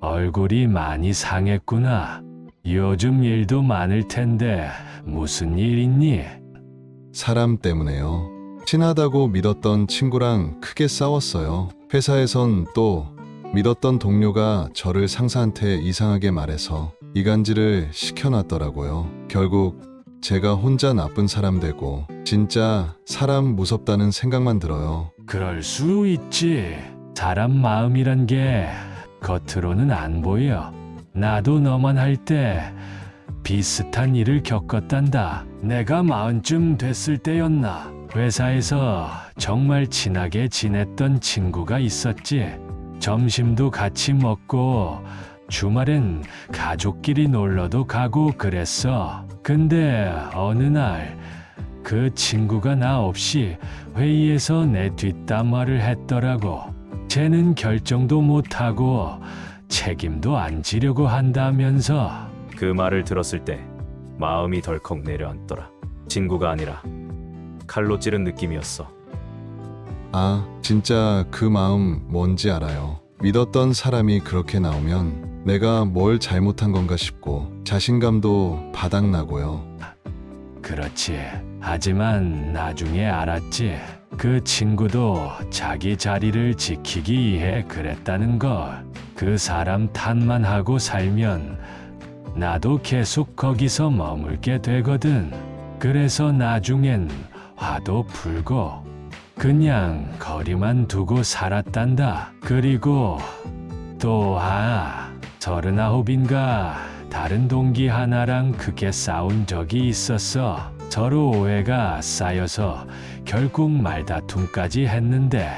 얼굴이 많이 상했구나. 요즘 일도 많을 텐데 무슨 일 있니? 사람 때문에요. 친하다고 믿었던 친구랑 크게 싸웠어요. 회사에선 또 믿었던 동료가 저를 상사한테 이상하게 말해서 이간질을 시켜놨더라고요. 결국 제가 혼자 나쁜 사람 되고 진짜 사람 무섭다는 생각만 들어요. 그럴 수 있지. 사람 마음이란 게 겉으로는 안 보여. 나도 너만 할 때 비슷한 일을 겪었단다. 내가 40쯤 됐을 때였나. 회사에서 정말 친하게 지냈던 친구가 있었지. 점심도 같이 먹고 주말엔 가족끼리 놀러도 가고 그랬어. 근데 어느 날 그 친구가 나 없이 회의에서 내 뒷담화를 했더라고. 쟤는 결정도 못하고 책임도 안 지려고 한다면서. 그 말을 들었을 때 마음이 덜컥 내려앉더라. 친구가 아니라 칼로 찌른 느낌이었어. 아, 진짜 그 마음 뭔지 알아요. 믿었던 사람이 그렇게 나오면 내가 뭘 잘못한 건가 싶고 자신감도 바닥나고요. 그렇지. 하지만 나중에 알았지. 그 친구도 자기 자리를 지키기 위해 그랬다는 걸. 그 사람 탓만 하고 살면 나도 계속 거기서 머물게 되거든. 그래서 나중엔 화도 풀고 그냥 거리만 두고 살았단다. 그리고 또 39인가 다른 동기 하나랑 크게 싸운 적이 있었어. 서로 오해가 쌓여서 결국 말다툼까지 했는데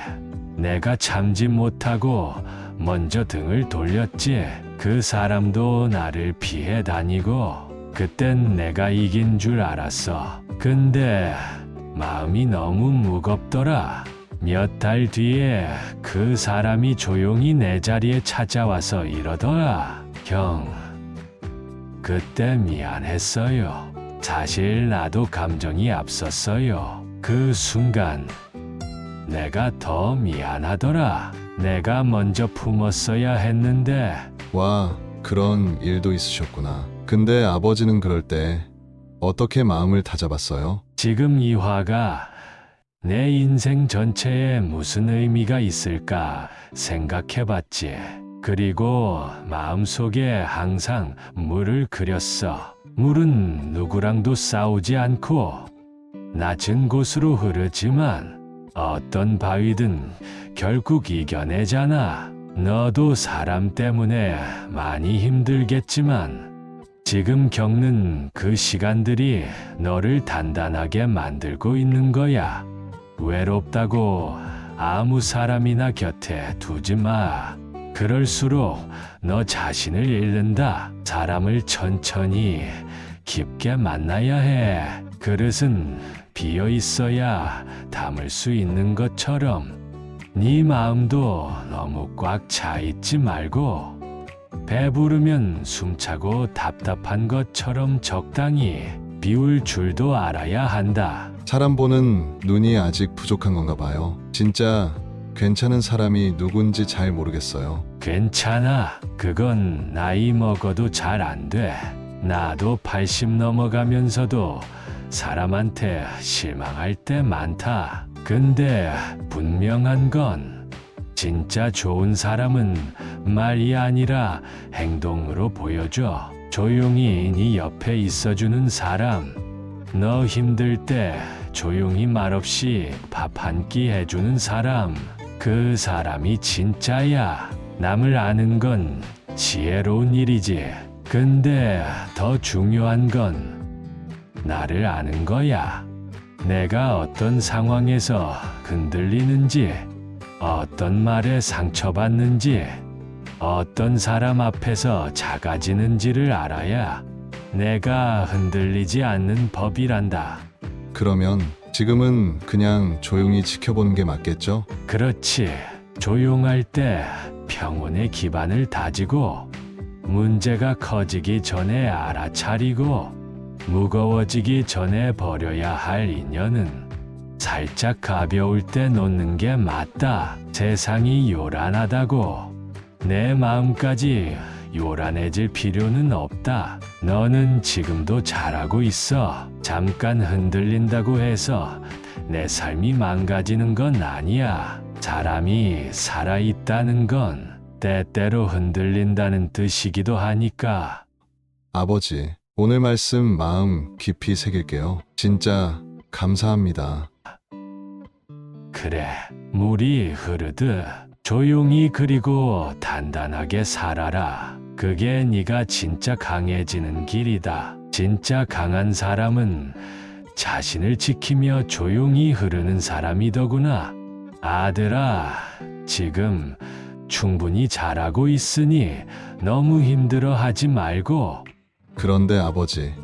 내가 참지 못하고 먼저 등을 돌렸지. 그 사람도 나를 피해 다니고 그땐 내가 이긴 줄 알았어. 근데 마음이 너무 무겁더라. 몇 달 뒤에 그 사람이 조용히 내 자리에 찾아와서 이러더라. 형, 그때 미안했어요. 사실 나도 감정이 앞섰어요. 그 순간 내가 더 미안하더라. 내가 먼저 품었어야 했는데. 와, 그런 일도 있으셨구나. 근데 아버지는 그럴 때 어떻게 마음을 다잡았어요? 지금 이 화가 내 인생 전체에 무슨 의미가 있을까 생각해봤지. 그리고 마음속에 항상 물을 그렸어. 물은 누구랑도 싸우지 않고 낮은 곳으로 흐르지만 어떤 바위든 결국 이겨내잖아. 너도 사람 때문에 많이 힘들겠지만 지금 겪는 그 시간들이 너를 단단하게 만들고 있는 거야. 외롭다고 아무 사람이나 곁에 두지 마. 그럴수록 너 자신을 잃는다. 사람을 천천히 깊게 만나야 해. 그릇은 비어 있어야 담을 수 있는 것처럼 네 마음도 너무 꽉 차 있지 말고 배부르면 숨차고 답답한 것처럼 적당히 비울 줄도 알아야 한다. 사람 보는 눈이 아직 부족한 건가 봐요. 진짜 괜찮은 사람이 누군지 잘 모르겠어요. 괜찮아. 그건 나이 먹어도 잘 안 돼. 나도 80 넘어가면서도 사람한테 실망할 때 많다. 근데 분명한 건 진짜 좋은 사람은 말이 아니라 행동으로 보여줘. 조용히 네 옆에 있어주는 사람. 너 힘들 때 조용히 말없이 밥 한 끼 해주는 사람. 그 사람이 진짜야. 남을 아는 건 지혜로운 일이지. 근데 더 중요한 건 나를 아는 거야. 내가 어떤 상황에서 흔들리는지, 어떤 말에 상처받는지, 어떤 사람 앞에서 작아지는지를 알아야 내가 흔들리지 않는 법이란다. 그러면 지금은 그냥 조용히 지켜보는 게 맞겠죠? 그렇지. 조용할 때 평온의 기반을 다지고 문제가 커지기 전에 알아차리고 무거워지기 전에 버려야 할 인연은 살짝 가벼울 때 놓는 게 맞다. 세상이 요란하다고 내 마음까지 요란해질 필요는 없다. 너는 지금도 잘하고 있어. 잠깐 흔들린다고 해서 내 삶이 망가지는 건 아니야. 사람이 살아있다는 건 때때로 흔들린다는 뜻이기도 하니까. 아버지, 오늘 말씀 마음 깊이 새길게요. 진짜 감사합니다. 그래, 물이 흐르듯 조용히 그리고 단단하게 살아라. 그게 네가 진짜 강해지는 길이다. 진짜 강한 사람은 자신을 지키며 조용히 흐르는 사람이더구나. 아들아, 지금 충분히 잘하고 있으니 너무 힘들어하지 말고. 그런데 아버지,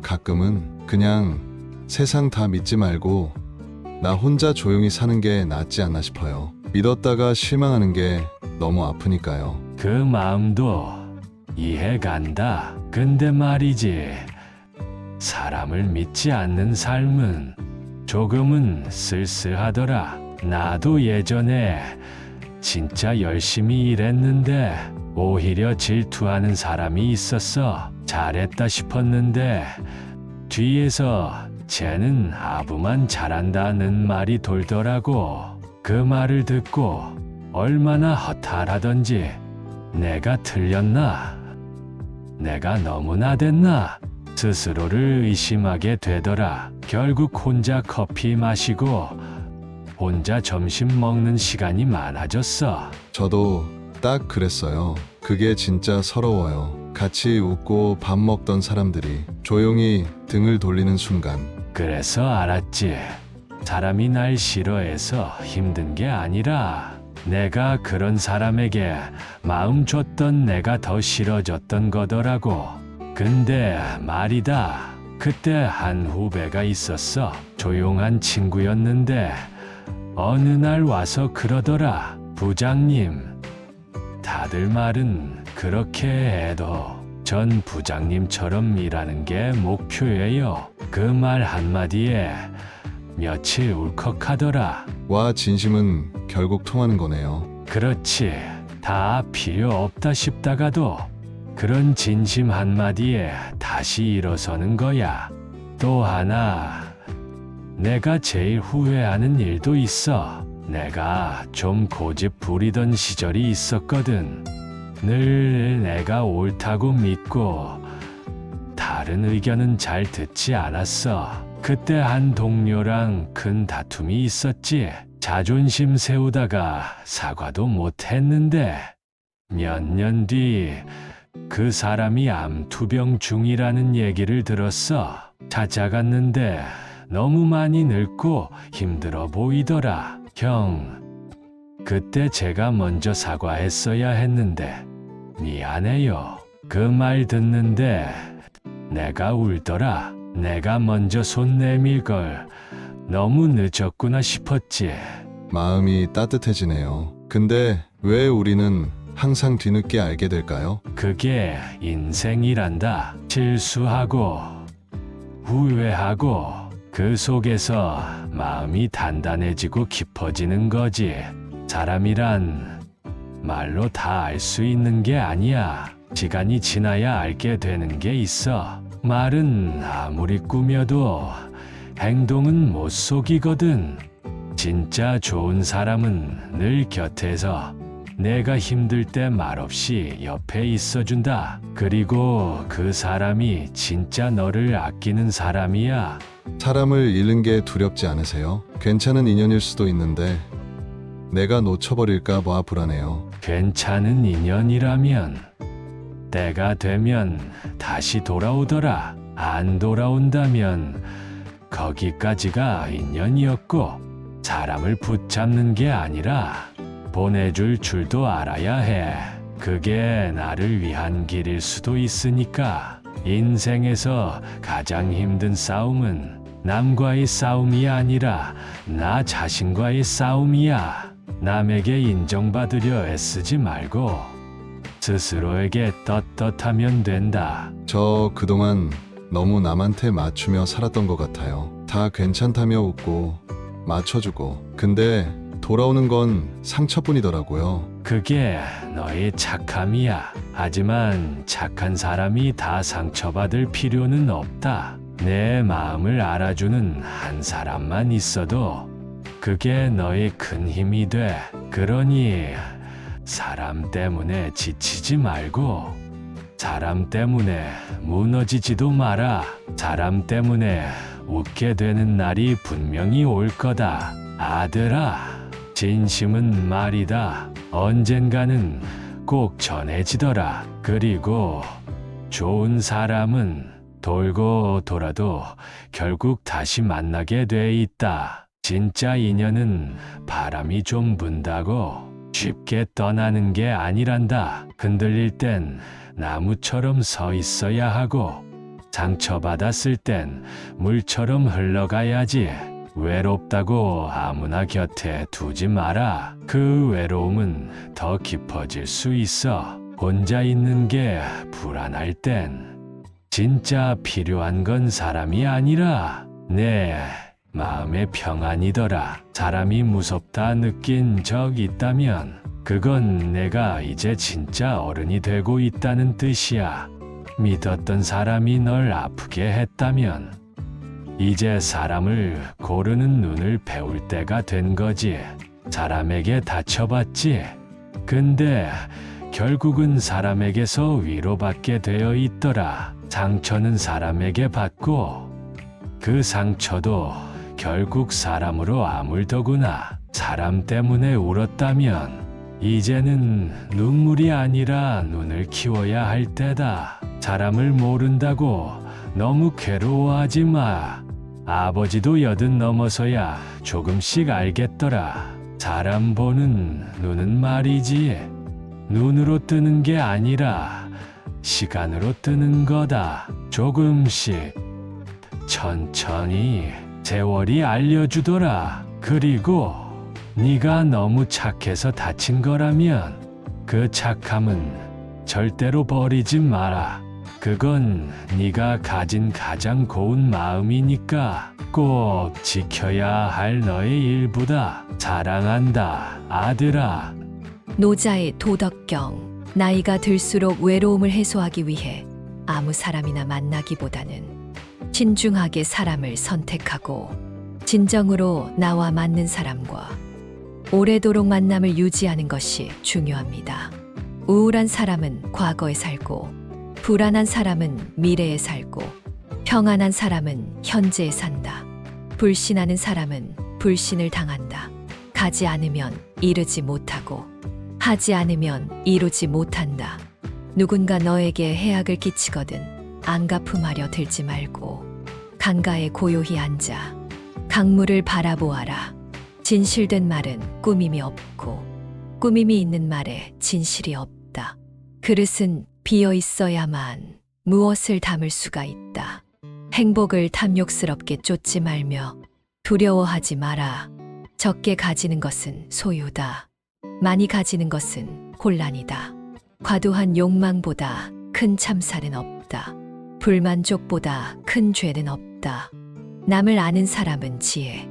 가끔은 그냥 세상 다 믿지 말고 나 혼자 조용히 사는 게 낫지 않나 싶어요. 믿었다가 실망하는 게 너무 아프니까요. 그 마음도 이해간다. 근데 말이지, 사람을 믿지 않는 삶은 조금은 쓸쓸하더라. 나도 예전에 진짜 열심히 일했는데 오히려 질투하는 사람이 있었어. 잘했다 싶었는데 뒤에서 쟤는 아부만 잘한다는 말이 돌더라고. 그 말을 듣고 얼마나 허탈하던지. 내가 틀렸나? 내가 너무 나댔나? 스스로를 의심하게 되더라. 결국 혼자 커피 마시고 혼자 점심 먹는 시간이 많아졌어. 저도 딱 그랬어요. 그게 진짜 서러워요. 같이 웃고 밥 먹던 사람들이 조용히 등을 돌리는 순간 그래서 알았지. 사람이 날 싫어해서 힘든 게 아니라 내가 그런 사람에게 마음 줬던 내가 더 싫어졌던 거더라고. 근데 말이다. 그때 한 후배가 있었어. 조용한 친구였는데 어느 날 와서 그러더라. 부장님, 다들 말은 그렇게 해도 전 부장님처럼 일하는 게 목표예요. 그 말 한마디에 며칠 울컥하더라. 와, 진심은 결국 통하는 거네요. 그렇지. 다 필요 없다 싶다가도 그런 진심 한마디에 다시 일어서는 거야. 또 하나, 내가 제일 후회하는 일도 있어. 내가 좀 고집 부리던 시절이 있었거든. 늘 내가 옳다고 믿고 다른 의견은 잘 듣지 않았어. 그때 한 동료랑 큰 다툼이 있었지. 자존심 세우다가 사과도 못 했는데 몇 년 뒤 그 사람이 암투병 중이라는 얘기를 들었어. 찾아갔는데 너무 많이 늙고 힘들어 보이더라. 형, 그때 제가 먼저 사과했어야 했는데 미안해요. 그 말 듣는데 내가 울더라. 내가 먼저 손 내밀 걸 너무 늦었구나 싶었지. 마음이 따뜻해지네요. 근데 왜 우리는 항상 뒤늦게 알게 될까요? 그게 인생이란다. 실수하고 후회하고 그 속에서 마음이 단단해지고 깊어지는 거지. 사람이란 말로 다 알 수 있는 게 아니야. 시간이 지나야 알게 되는 게 있어. 말은 아무리 꾸며도 행동은 못 속이거든. 진짜 좋은 사람은 늘 곁에서 내가 힘들 때 말없이 옆에 있어준다. 그리고 그 사람이 진짜 너를 아끼는 사람이야. 사람을 잃는 게 두렵지 않으세요? 괜찮은 인연일 수도 있는데 내가 놓쳐버릴까 봐 불안해요. 괜찮은 인연이라면 때가 되면 다시 돌아오더라. 안 돌아온다면 거기까지가 인연이었고 사람을 붙잡는 게 아니라 보내줄 줄도 알아야 해. 그게 나를 위한 길일 수도 있으니까. 인생에서 가장 힘든 싸움은 남과의 싸움이 아니라 나 자신과의 싸움이야. 남에게 인정받으려 애쓰지 말고 스스로에게 떳떳하면 된다. 저 그동안 너무 남한테 맞추며 살았던 것 같아요. 다 괜찮다며 웃고 맞춰주고. 근데 돌아오는 건 상처뿐이더라고요. 그게 너의 착함이야. 하지만 착한 사람이 다 상처받을 필요는 없다. 내 마음을 알아주는 한 사람만 있어도 그게 너의 큰 힘이 돼. 그러니 사람 때문에 지치지 말고 사람 때문에 무너지지도 마라. 사람 때문에 웃게 되는 날이 분명히 올 거다. 아들아, 진심은 말이다. 언젠가는 꼭 전해지더라. 그리고 좋은 사람은 돌고 돌아도 결국 다시 만나게 돼 있다. 진짜 인연은 바람이 좀 분다고 쉽게 떠나는 게 아니란다. 흔들릴 땐 나무처럼 서 있어야 하고 상처받았을 땐 물처럼 흘러가야지. 외롭다고 아무나 곁에 두지 마라. 그 외로움은 더 깊어질 수 있어. 혼자 있는 게 불안할 땐 진짜 필요한 건 사람이 아니라 내 마음의 평안이더라. 사람이 무섭다 느낀 적 있다면 그건 내가 이제 진짜 어른이 되고 있다는 뜻이야. 믿었던 사람이 널 아프게 했다면 이제 사람을 고르는 눈을 배울 때가 된 거지. 사람에게 다쳐봤지. 근데 결국은 사람에게서 위로받게 되어 있더라. 상처는 사람에게 받고 그 상처도 결국 사람으로 아물더구나. 사람 때문에 울었다면 이제는 눈물이 아니라 눈을 키워야 할 때다. 사람을 모른다고 너무 괴로워하지 마. 아버지도 80 넘어서야 조금씩 알겠더라. 사람 보는 눈은 말이지. 눈으로 뜨는 게 아니라 시간으로 뜨는 거다. 조금씩 천천히 세월이 알려주더라. 그리고 네가 너무 착해서 다친 거라면 그 착함은 절대로 버리지 마라. 그건 네가 가진 가장 고운 마음이니까 꼭 지켜야 할 너의 일부다. 사랑한다, 아들아. 노자의 도덕경. 나이가 들수록 외로움을 해소하기 위해 아무 사람이나 만나기보다는 신중하게 사람을 선택하고 진정으로 나와 맞는 사람과 오래도록 만남을 유지하는 것이 중요합니다. 우울한 사람은 과거에 살고 불안한 사람은 미래에 살고 평안한 사람은 현재에 산다. 불신하는 사람은 불신을 당한다. 가지 않으면 이르지 못하고 하지 않으면 이루지 못한다. 누군가 너에게 해악을 끼치거든 안갚음하려 들지 말고 강가에 고요히 앉아 강물을 바라보아라. 진실된 말은 꾸밈이 없고 꾸밈이 있는 말에 진실이 없다. 그릇은 비어 있어야만 무엇을 담을 수가 있다. 행복을 탐욕스럽게 쫓지 말며 두려워하지 마라. 적게 가지는 것은 소유다. 많이 가지는 것은 혼란이다. 과도한 욕망보다 큰 참살은 없다. 불만족보다 큰 죄는 없다. 남을 아는 사람은 지혜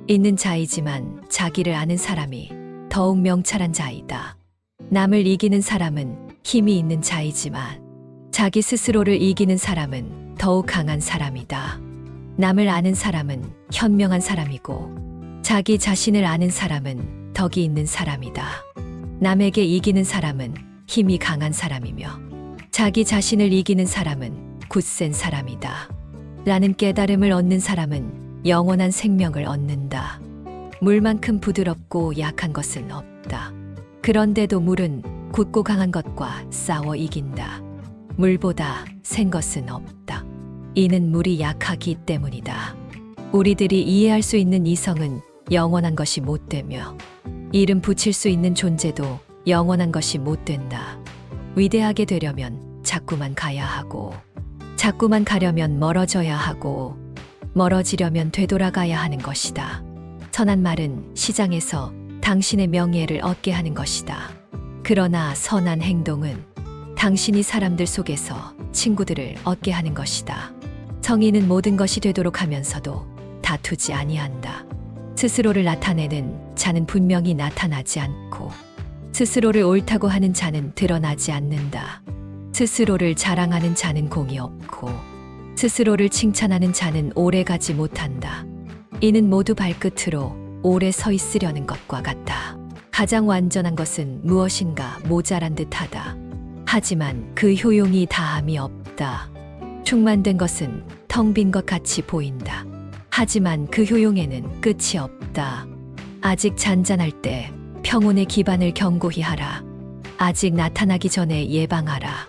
있는 자이지만 자기를 아는 사람이 더욱 명철한 자이다. 남을 이기는 사람은 힘이 있는 자이지만 자기 스스로를 이기는 사람은 더욱 강한 사람이다. 남을 아는 사람은 현명한 사람이고 자기 자신을 아는 사람은 덕이 있는 사람이다. 남에게 이기는 사람은 힘이 강한 사람이며 자기 자신을 이기는 사람은 굳센 사람이다. 라는 깨달음을 얻는 사람은 영원한 생명을 얻는다. 물만큼 부드럽고 약한 것은 없다. 그런데도 물은 굳고 강한 것과 싸워 이긴다. 물보다 센 것은 없다. 이는 물이 약하기 때문이다. 우리들이 이해할 수 있는 이성은 영원한 것이 못 되며 이름 붙일 수 있는 존재도 영원한 것이 못 된다. 위대하게 되려면 자꾸만 가야 하고 자꾸만 가려면 멀어져야 하고 멀어지려면 되돌아가야 하는 것이다. 선한 말은 시장에서 당신의 명예를 얻게 하는 것이다. 그러나 선한 행동은 당신이 사람들 속에서 친구들을 얻게 하는 것이다. 성인은 모든 것이 되도록 하면서도 다투지 아니한다. 스스로를 나타내는 자는 분명히 나타나지 않고 스스로를 옳다고 하는 자는 드러나지 않는다. 스스로를 자랑하는 자는 공이 없고 스스로를 칭찬하는 자는 오래가지 못한다. 이는 모두 발끝으로 오래 서 있으려는 것과 같다. 가장 완전한 것은 무엇인가 모자란 듯하다. 하지만 그 효용이 다함이 없다. 충만된 것은 텅 빈 것 같이 보인다. 하지만 그 효용에는 끝이 없다. 아직 잔잔할 때 평온의 기반을 견고히 하라. 아직 나타나기 전에 예방하라.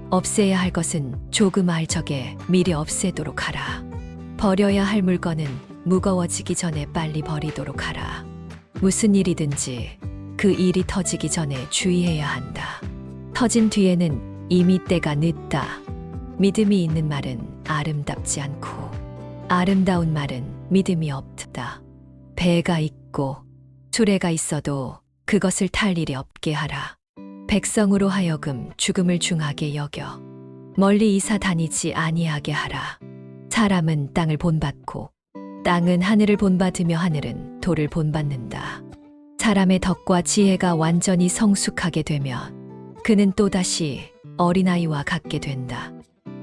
없애야 할 것은 조그마할 적에 미리 없애도록 하라. 버려야 할 물건은 무거워지기 전에 빨리 버리도록 하라. 무슨 일이든지 그 일이 터지기 전에 주의해야 한다. 터진 뒤에는 이미 때가 늦다. 믿음이 있는 말은 아름답지 않고 아름다운 말은 믿음이 없다. 배가 있고 수레가 있어도 그것을 탈 일이 없게 하라. 백성으로 하여금 죽음을 중하게 여겨 멀리 이사 다니지 아니하게 하라. 사람은 땅을 본받고 땅은 하늘을 본받으며 하늘은 돌을 본받는다. 사람의 덕과 지혜가 완전히 성숙하게 되면 그는 또다시 어린아이와 같게 된다.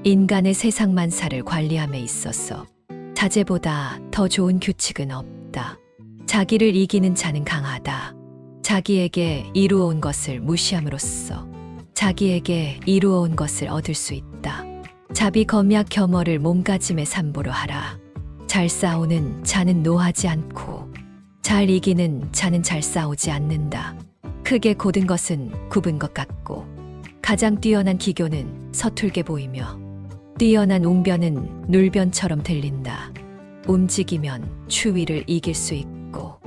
인간의 세상 만사를 관리함에 있어서 자제보다 더 좋은 규칙은 없다. 자기를 이기는 자는 강하다. 자기에게 이루어온 것을 무시함으로써 자기에게 이루어온 것을 얻을 수 있다. 자비 검약 겸허를 몸가짐의 삼보로 하라. 잘 싸우는 자는 노하지 않고 잘 이기는 자는 잘 싸우지 않는다. 크게 곧은 것은 굽은 것 같고 가장 뛰어난 기교는 서툴게 보이며 뛰어난 웅변은 눌변처럼 들린다. 움직이면 추위를 이길 수 있고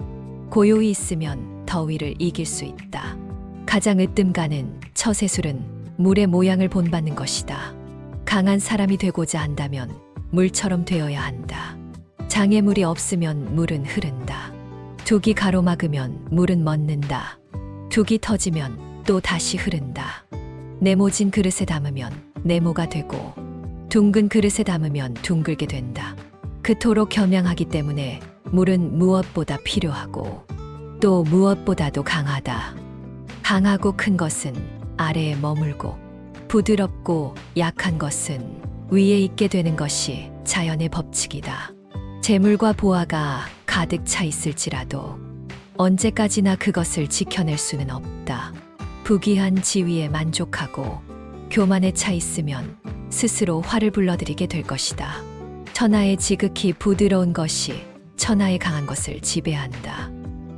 고요히 있으면 더위를 이길 수 있다. 가장 으뜸가는 처세술은 물의 모양을 본받는 것이다. 강한 사람이 되고자 한다면 물처럼 되어야 한다. 장애물이 없으면 물은 흐른다. 둑이 가로막으면 물은 멎는다. 둑이 터지면 또 다시 흐른다. 네모진 그릇에 담으면 네모가 되고 둥근 그릇에 담으면 둥글게 된다. 그토록 겸양하기 때문에 물은 무엇보다 필요하고 또 무엇보다도 강하다. 강하고 큰 것은 아래에 머물고 부드럽고 약한 것은 위에 있게 되는 것이 자연의 법칙이다. 재물과 보화가 가득 차 있을지라도 언제까지나 그것을 지켜낼 수는 없다. 부귀한 지위에 만족하고 교만에 차 있으면 스스로 화를 불러들이게 될 것이다. 천하의 지극히 부드러운 것이 천하의 강한 것을 지배한다.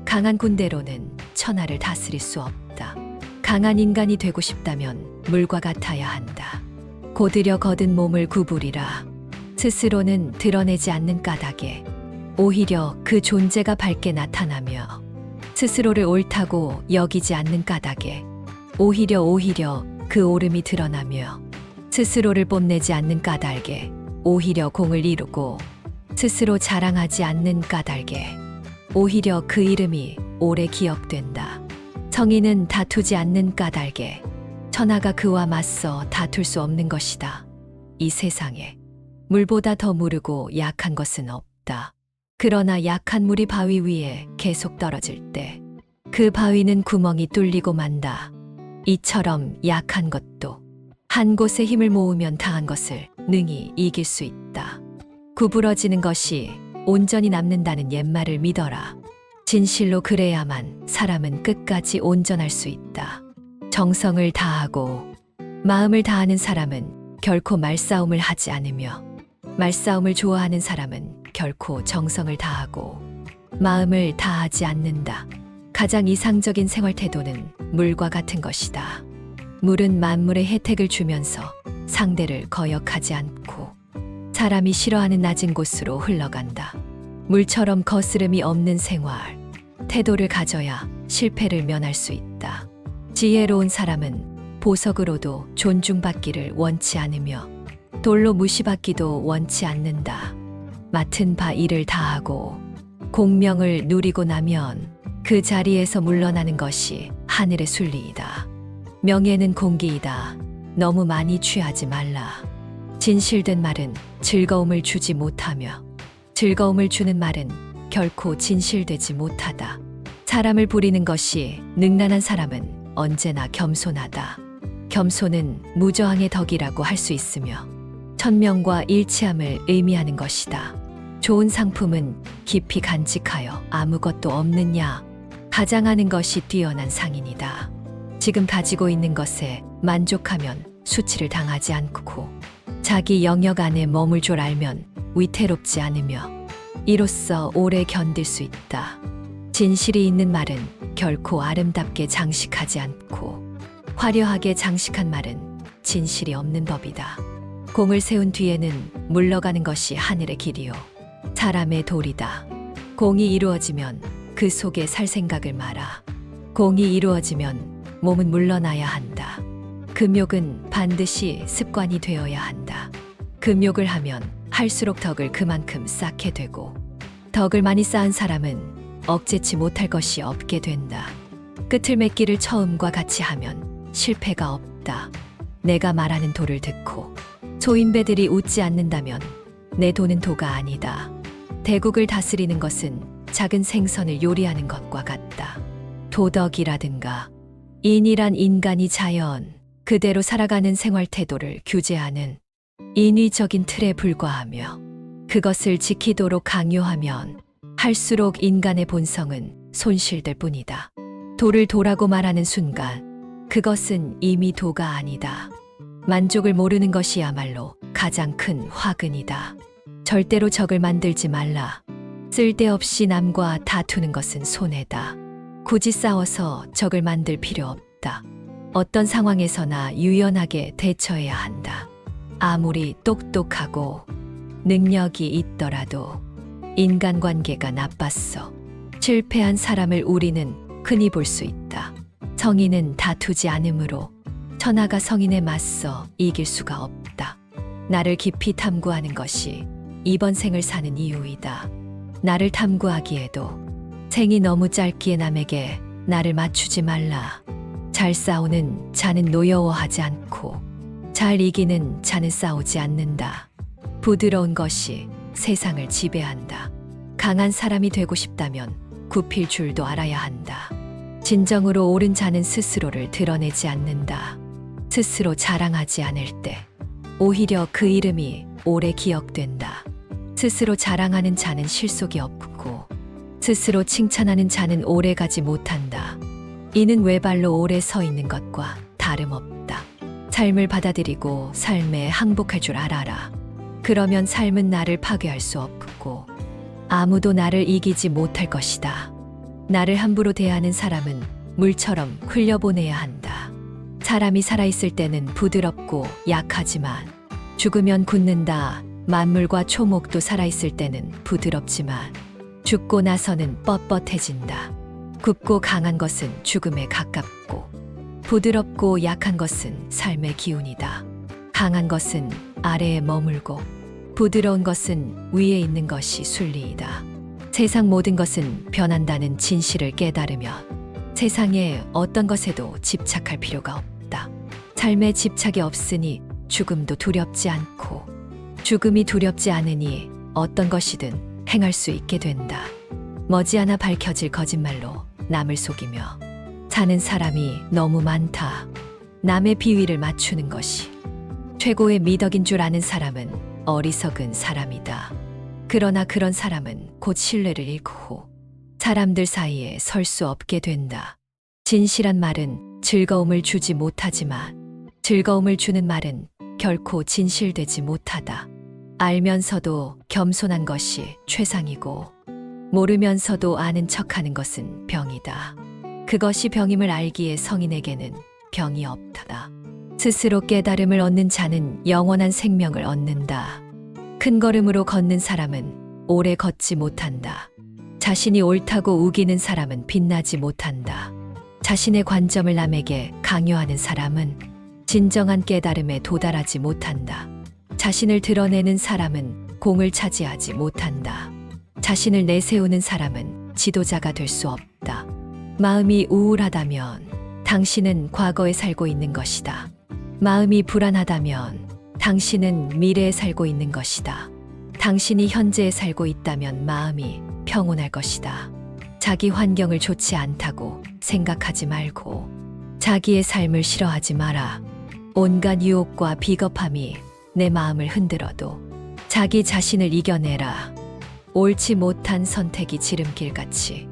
강한 군대로는 천하를 다스릴 수 없다. 강한 인간이 되고 싶다면 물과 같아야 한다. 고드려 거둔 몸을 구부리라. 스스로는 드러내지 않는 까닭에 오히려 그 존재가 밝게 나타나며 스스로를 옳다고 여기지 않는 까닭에 오히려 그 옳음이 드러나며 스스로를 뽐내지 않는 까닭에 오히려 공을 이루고 스스로 자랑하지 않는 까닭에 오히려 그 이름이 오래 기억된다. 성인은 다투지 않는 까닭에 천하가 그와 맞서 다툴 수 없는 것이다. 이 세상에 물보다 더 무르고 약한 것은 없다. 그러나 약한 물이 바위 위에 계속 떨어질 때 그 바위는 구멍이 뚫리고 만다. 이처럼 약한 것도 한 곳에 힘을 모으면 당한 것을 능히 이길 수 있다. 구부러지는 것이 온전히 남는다는 옛말을 믿어라. 진실로 그래야만 사람은 끝까지 온전할 수 있다. 정성을 다하고 마음을 다하는 사람은 결코 말싸움을 하지 않으며 말싸움을 좋아하는 사람은 결코 정성을 다하고 마음을 다하지 않는다. 가장 이상적인 생활 태도는 물과 같은 것이다. 물은 만물의 혜택을 주면서 상대를 거역하지 않고 사람이 싫어하는 낮은 곳으로 흘러간다. 물처럼 거스름이 없는 생활, 태도를 가져야 실패를 면할 수 있다. 지혜로운 사람은 보석으로도 존중받기를 원치 않으며 돌로 무시받기도 원치 않는다. 맡은 바 일을 다하고 공명을 누리고 나면 그 자리에서 물러나는 것이 하늘의 순리이다. 명예는 공기이다. 너무 많이 취하지 말라. 진실된 말은 즐거움을 주지 못하며 즐거움을 주는 말은 결코 진실되지 못하다. 사람을 부리는 것이 능란한 사람은 언제나 겸손하다. 겸손은 무저항의 덕이라고 할 수 있으며 천명과 일치함을 의미하는 것이다. 좋은 상품은 깊이 간직하여 아무것도 없느냐 가장하는 것이 뛰어난 상인이다. 지금 가지고 있는 것에 만족하면 수치를 당하지 않고 자기 영역 안에 머물 줄 알면 위태롭지 않으며 이로써 오래 견딜 수 있다. 진실이 있는 말은 결코 아름답게 장식하지 않고 화려하게 장식한 말은 진실이 없는 법이다. 공을 세운 뒤에는 물러가는 것이 하늘의 길이요 사람의 도리다. 공이 이루어지면 그 속에 살 생각을 마라. 공이 이루어지면 몸은 물러나야 한다. 금욕은 반드시 습관이 되어야 한다. 금욕을 하면 할수록 덕을 그만큼 쌓게 되고 덕을 많이 쌓은 사람은 억제치 못할 것이 없게 된다. 끝을 맺기를 처음과 같이 하면 실패가 없다. 내가 말하는 도를 듣고 소인배들이 웃지 않는다면 내 도는 도가 아니다. 대국을 다스리는 것은 작은 생선을 요리하는 것과 같다. 도덕이라든가 인이란 인간이 자연 그대로 살아가는 생활 태도를 규제하는 인위적인 틀에 불과하며 그것을 지키도록 강요하면 할수록 인간의 본성은 손실될 뿐이다. 도를 도라고 말하는 순간 그것은 이미 도가 아니다. 만족을 모르는 것이야말로 가장 큰 화근이다. 절대로 적을 만들지 말라. 쓸데없이 남과 다투는 것은 손해다. 굳이 싸워서 적을 만들 필요 없다. 어떤 상황에서나 유연하게 대처해야 한다. 아무리 똑똑하고 능력이 있더라도 인간관계가 나빴어. 실패한 사람을 우리는 흔히 볼 수 있다. 성인은 다투지 않으므로 천하가 성인에 맞서 이길 수가 없다. 나를 깊이 탐구하는 것이 이번 생을 사는 이유이다. 나를 탐구하기에도 생이 너무 짧기에 남에게 나를 맞추지 말라. 잘 싸우는 자는 노여워하지 않고 잘 이기는 자는 싸우지 않는다. 부드러운 것이 세상을 지배한다. 강한 사람이 되고 싶다면 굽힐 줄도 알아야 한다. 진정으로 옳은 자는 스스로를 드러내지 않는다. 스스로 자랑하지 않을 때 오히려 그 이름이 오래 기억된다. 스스로 자랑하는 자는 실속이 없고 스스로 칭찬하는 자는 오래 가지 못한다. 이는 외발로 오래 서 있는 것과 다름없다. 삶을 받아들이고 삶에 항복할 줄 알아라. 그러면 삶은 나를 파괴할 수 없고 아무도 나를 이기지 못할 것이다. 나를 함부로 대하는 사람은 물처럼 흘려보내야 한다. 사람이 살아있을 때는 부드럽고 약하지만 죽으면 굳는다. 만물과 초목도 살아있을 때는 부드럽지만 죽고 나서는 뻣뻣해진다. 굽고 강한 것은 죽음에 가깝고 부드럽고 약한 것은 삶의 기운이다. 강한 것은 아래에 머물고 부드러운 것은 위에 있는 것이 순리이다. 세상 모든 것은 변한다는 진실을 깨달으면 세상에 어떤 것에도 집착할 필요가 없다. 삶에 집착이 없으니 죽음도 두렵지 않고 죽음이 두렵지 않으니 어떤 것이든 행할 수 있게 된다. 머지않아 밝혀질 거짓말로 남을 속이며 사는 사람이 너무 많다. 남의 비위를 맞추는 것이 최고의 미덕인 줄 아는 사람은 어리석은 사람이다. 그러나 그런 사람은 곧 신뢰를 잃고 사람들 사이에 설 수 없게 된다. 진실한 말은 즐거움을 주지 못하지만 즐거움을 주는 말은 결코 진실되지 못하다. 알면서도 겸손한 것이 최상이고 모르면서도 아는 척하는 것은 병이다. 그것이 병임을 알기에 성인에게는 병이 없다. 스스로 깨달음을 얻는 자는 영원한 생명을 얻는다. 큰 걸음으로 걷는 사람은 오래 걷지 못한다. 자신이 옳다고 우기는 사람은 빛나지 못한다. 자신의 관점을 남에게 강요하는 사람은 진정한 깨달음에 도달하지 못한다. 자신을 드러내는 사람은 공을 차지하지 못한다. 자신을 내세우는 사람은 지도자가 될 수 없다. 마음이 우울하다면 당신은 과거에 살고 있는 것이다. 마음이 불안하다면 당신은 미래에 살고 있는 것이다. 당신이 현재에 살고 있다면 마음이 평온할 것이다. 자기 환경을 좋지 않다고 생각하지 말고 자기의 삶을 싫어하지 마라. 온갖 유혹과 비겁함이 내 마음을 흔들어도 자기 자신을 이겨내라. 옳지 못한 선택이 지름길같이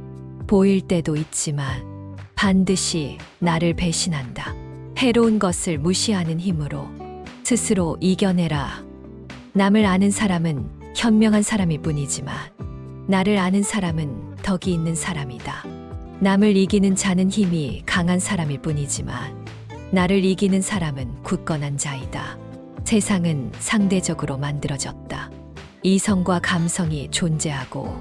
보일 때도 있지만 반드시 나를 배신한다. 해로운 것을 무시하는 힘으로 스스로 이겨내라. 남을 아는 사람은 현명한 사람일 뿐이지만 나를 아는 사람은 덕이 있는 사람이다. 남을 이기는 자는 힘이 강한 사람일 뿐이지만 나를 이기는 사람은 굳건한 자이다. 세상은 상대적으로 만들어졌다. 이성과 감성이 존재하고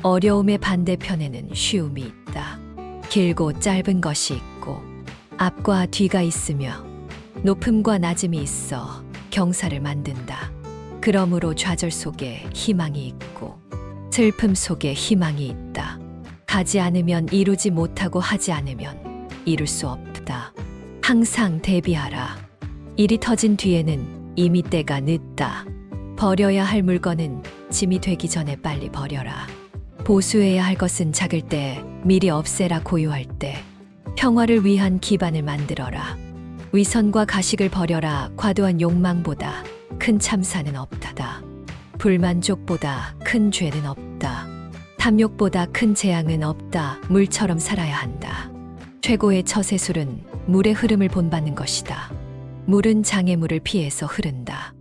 어려움의 반대편에는 쉬움이 있다. 길고 짧은 것이 있고 앞과 뒤가 있으며 높음과 낮음이 있어 경사를 만든다. 그러므로 좌절 속에 희망이 있고 슬픔 속에 희망이 있다. 가지 않으면 이루지 못하고 하지 않으면 이룰 수 없다. 항상 대비하라. 일이 터진 뒤에는 이미 때가 늦다. 버려야 할 물건은 짐이 되기 전에 빨리 버려라. 보수해야 할 것은 작을 때 미리 없애라. 고요할 때 평화를 위한 기반을 만들어라. 위선과 가식을 버려라. 과도한 욕망보다 큰 참사는 없다다. 불만족보다 큰 죄는 없다. 탐욕보다 큰 재앙은 없다. 물처럼 살아야 한다. 최고의 처세술은 물의 흐름을 본받는 것이다. 물은 장애물을 피해서 흐른다.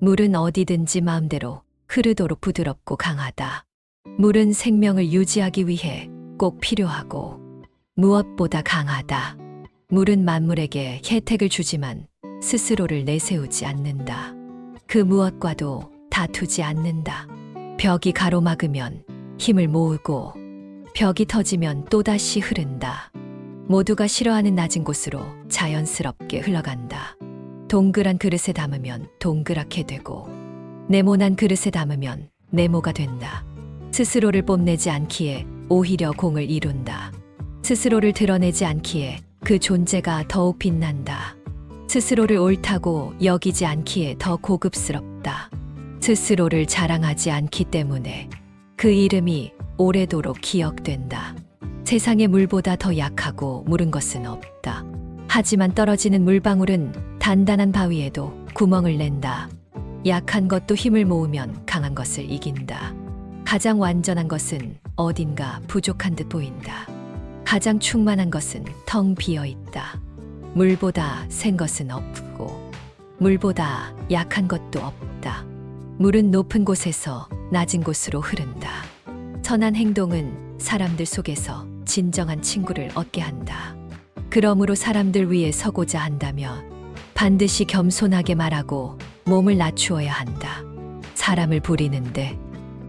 물은 어디든지 마음대로 흐르도록 부드럽고 강하다. 물은 생명을 유지하기 위해 꼭 필요하고 무엇보다 강하다. 물은 만물에게 혜택을 주지만 스스로를 내세우지 않는다. 그 무엇과도 다투지 않는다. 벽이 가로막으면 힘을 모으고 벽이 터지면 또다시 흐른다. 모두가 싫어하는 낮은 곳으로 자연스럽게 흘러간다. 동그란 그릇에 담으면 동그랗게 되고 네모난 그릇에 담으면 네모가 된다. 스스로를 뽐내지 않기에 오히려 공을 이룬다. 스스로를 드러내지 않기에 그 존재가 더욱 빛난다. 스스로를 옳다고 여기지 않기에 더 고급스럽다. 스스로를 자랑하지 않기 때문에 그 이름이 오래도록 기억된다. 세상의 물보다 더 약하고 무른 것은 없다. 하지만 떨어지는 물방울은 단단한 바위에도 구멍을 낸다. 약한 것도 힘을 모으면 강한 것을 이긴다. 가장 완전한 것은 어딘가 부족한 듯 보인다. 가장 충만한 것은 텅 비어 있다. 물보다 센 것은 없고 물보다 약한 것도 없다. 물은 높은 곳에서 낮은 곳으로 흐른다. 선한 행동은 사람들 속에서 진정한 친구를 얻게 한다. 그러므로 사람들 위에 서고자 한다면 반드시 겸손하게 말하고 몸을 낮추어야 한다. 사람을 부리는데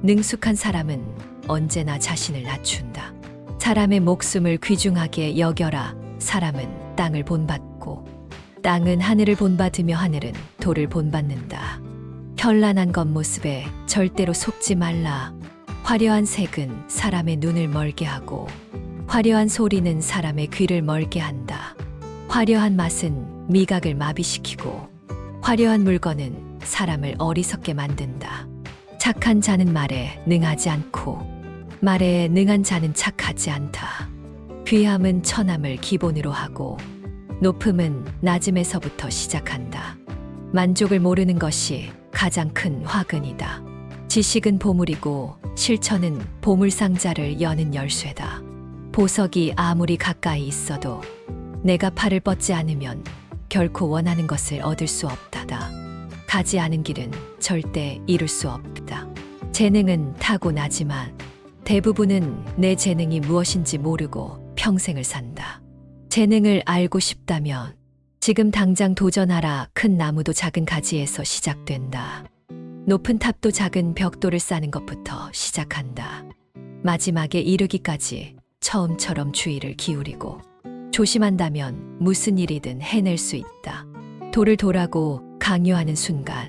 능숙한 사람은 언제나 자신을 낮춘다. 사람의 목숨을 귀중하게 여겨라. 사람은 땅을 본받고 땅은 하늘을 본받으며 하늘은 돌을 본받는다. 현란한 겉모습에 절대로 속지 말라. 화려한 색은 사람의 눈을 멀게 하고 화려한 소리는 사람의 귀를 멀게 한다. 화려한 맛은 미각을 마비시키고 화려한 물건은 사람을 어리석게 만든다. 착한 자는 말에 능하지 않고 말에 능한 자는 착하지 않다. 귀함은 천함을 기본으로 하고 높음은 낮음에서부터 시작한다. 만족을 모르는 것이 가장 큰 화근이다. 지식은 보물이고 실천은 보물상자를 여는 열쇠다. 보석이 아무리 가까이 있어도 내가 팔을 뻗지 않으면 결코 원하는 것을 얻을 수 없다다. 가지 않은 길은 절대 이룰 수 없다. 재능은 타고나지만 대부분은 내 재능이 무엇인지 모르고 평생을 산다. 재능을 알고 싶다면 지금 당장 도전하라. 큰 나무도 작은 가지에서 시작된다. 높은 탑도 작은 벽돌을 쌓는 것부터 시작한다. 마지막에 이르기까지 처음처럼 주의를 기울이고 조심한다면 무슨 일이든 해낼 수 있다. 도를 도라고 강요하는 순간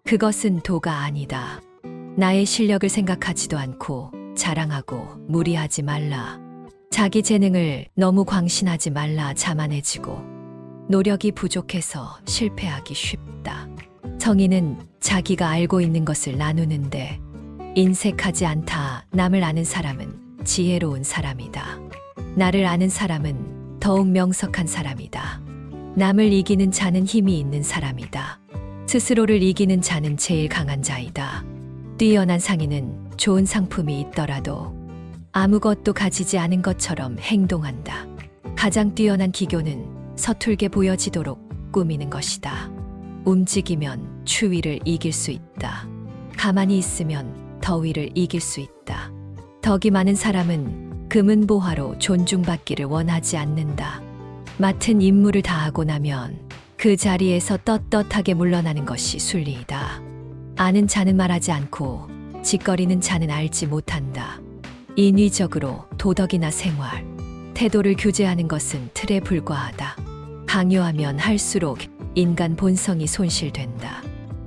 그것은 도가 아니다. 나의 실력을 생각하지도 않고 자랑하고 무리하지 말라. 자기 재능을 너무 광신하지 말라. 자만해지고 노력이 부족해서 실패하기 쉽다. 성인은 자기가 알고 있는 것을 나누는데 인색하지 않다. 남을 아는 사람은 지혜로운 사람이다. 나를 아는 사람은 더 더욱 명석한 사람이다. 남을 이기는 자는 힘이 있는 사람이다. 스스로를 이기는 자는 제일 강한 자이다. 뛰어난 상인은 좋은 상품이 있더라도 아무것도 가지지 않은 것처럼 행동한다. 가장 뛰어난 기교는 서툴게 보여지도록 꾸미는 것이다. 움직이면 추위를 이길 수 있다. 가만히 있으면 더위를 이길 수 있다. 덕이 많은 사람은 금은보화로 존중받기를 원하지 않는다. 맡은 임무를 다하고 나면 그 자리에서 떳떳하게 물러나는 것이 순리이다. 아는 자는 말하지 않고 짓거리는 자는 알지 못한다. 인위적으로 도덕이나 생활, 태도를 규제하는 것은 틀에 불과하다. 강요하면 할수록 인간 본성이 손실된다.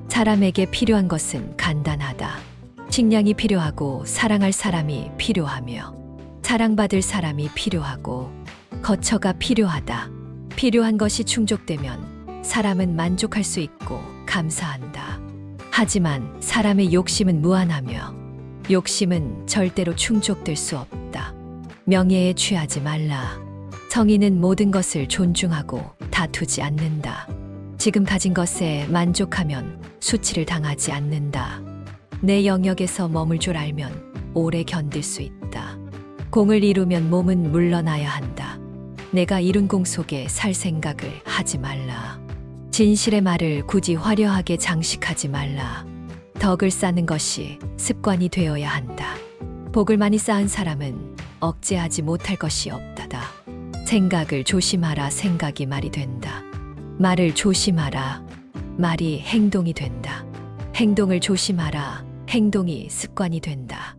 사람에게 필요한 것은 간단하다. 식량이 필요하고 사랑할 사람이 필요하며 사랑받을 사람이 필요하고 거처가 필요하다. 필요한 것이 충족되면 사람은 만족할 수 있고 감사한다. 하지만 사람의 욕심은 무한하며 욕심은 절대로 충족될 수 없다. 명예에 취하지 말라. 성인은 모든 것을 존중하고 다투지 않는다. 지금 가진 것에 만족하면 수치를 당하지 않는다. 내 영역에서 머물 줄 알면 오래 견딜 수 있다. 공을 이루면 몸은 물러나야 한다. 내가 이룬 공 속에 살 생각을 하지 말라. 진실의 말을 굳이 화려하게 장식하지 말라. 덕을 쌓는 것이 습관이 되어야 한다. 복을 많이 쌓은 사람은 억제하지 못할 것이 없다다. 생각을 조심하라. 생각이 말이 된다. 말을 조심하라. 말이 행동이 된다. 행동을 조심하라. 행동이 습관이 된다.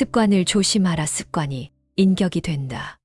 습관을 조심하라. 습관이 인격이 된다.